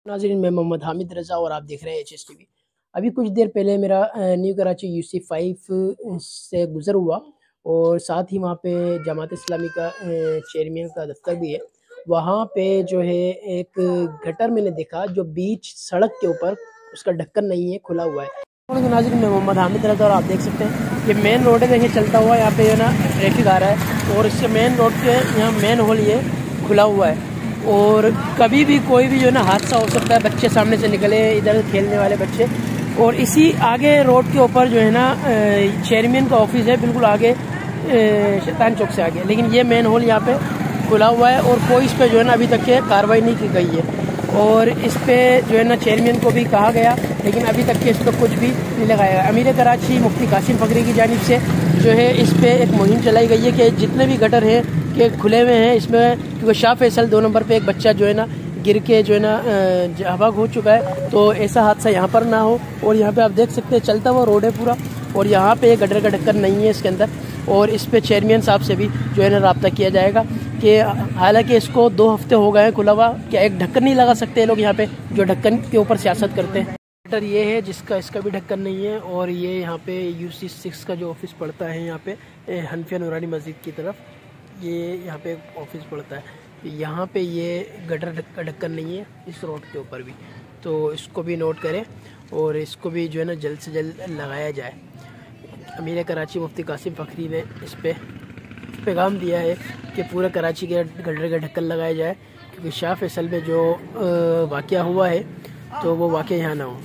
नाज़रीन, मैं मोहम्मद हामिद रज़ा और आप देख रहे हैं HSTV। अभी कुछ देर पहले मेरा न्यू कराची UC5 से गुज़र हुआ और साथ ही वहाँ पे जमात इस्लामी का चेयरमैन का दफ्तर भी है। वहाँ पे जो है एक गटर मैंने देखा जो बीच सड़क के ऊपर, उसका ढक्कन नहीं है, खुला हुआ है। तो नाज़रीन, मैं मोहम्मद हामिद रज़ा और आप देख सकते हैं ये मेन रोड है। देखिए चलता हुआ यहाँ पे ना ट्रैफिक आ रहा है और इससे मेन रोड के यहाँ मेन होल ये खुला हुआ है और कभी भी कोई भी जो है ना हादसा हो सकता है। बच्चे सामने से निकले, इधर खेलने वाले बच्चे। और इसी आगे रोड के ऊपर जो है ना चेयरमैन का ऑफिस है, बिल्कुल आगे शैतान चौक से आगे। लेकिन ये मेन होल यहाँ पे खुला हुआ है और कोई इस पे जो है ना अभी तक के कार्रवाई नहीं की गई है। और इस पे जो है ना चेयरमैन को भी कहा गया, लेकिन अभी तक के इस पर कुछ भी नहीं लगाया गया। अमीर कराची मुफ्ती कासिम फकरी की जानिब से जो है इस पे एक मुहिम चलाई गई है कि जितने भी गटर हैं के खुले हुए हैं इसमें, क्योंकि शाह फैसल 2 नंबर पे एक बच्चा जो है ना गिर के जो है ना जाबाक हो चुका है, तो ऐसा हादसा यहाँ पर ना हो। और यहाँ पे आप देख सकते हैं चलता हुआ रोड है पूरा और यहाँ पे गटर का ढक्कन नहीं है इसके अंदर। और इस पे चेयरमैन साहब से भी जो है ना रब्ता किया जाएगा कि हालांकि इसको 2 हफ्ते हो गए हैं खुला हुआ, क्या एक ढक्कन नहीं लगा सकते लोग यहाँ पे जो ढक्कन के ऊपर सियासत करते हैं। गटर ये है जिसका इसका भी ढक्कन नहीं है। और ये यहाँ पे UC6 का जो ऑफिस पड़ता है यहाँ पे हनफिया नूरानी मस्जिद की तरफ, ये यहाँ पे ऑफिस पड़ता है। यहाँ पे ये गटर का ढक्कन नहीं है इस रोड के ऊपर भी, तो इसको भी नोट करें और इसको भी जो है ना जल्द से जल्द लगाया जाए। अमीर कराची मुफ्ती कासिम फकरी ने इस पे पैगाम दिया है कि पूरा कराची के गटर का ढक्कन लगाया जाए, क्योंकि शाह फैसल में जो वाक़या हुआ है तो वो वाक़या यहाँ ना हो।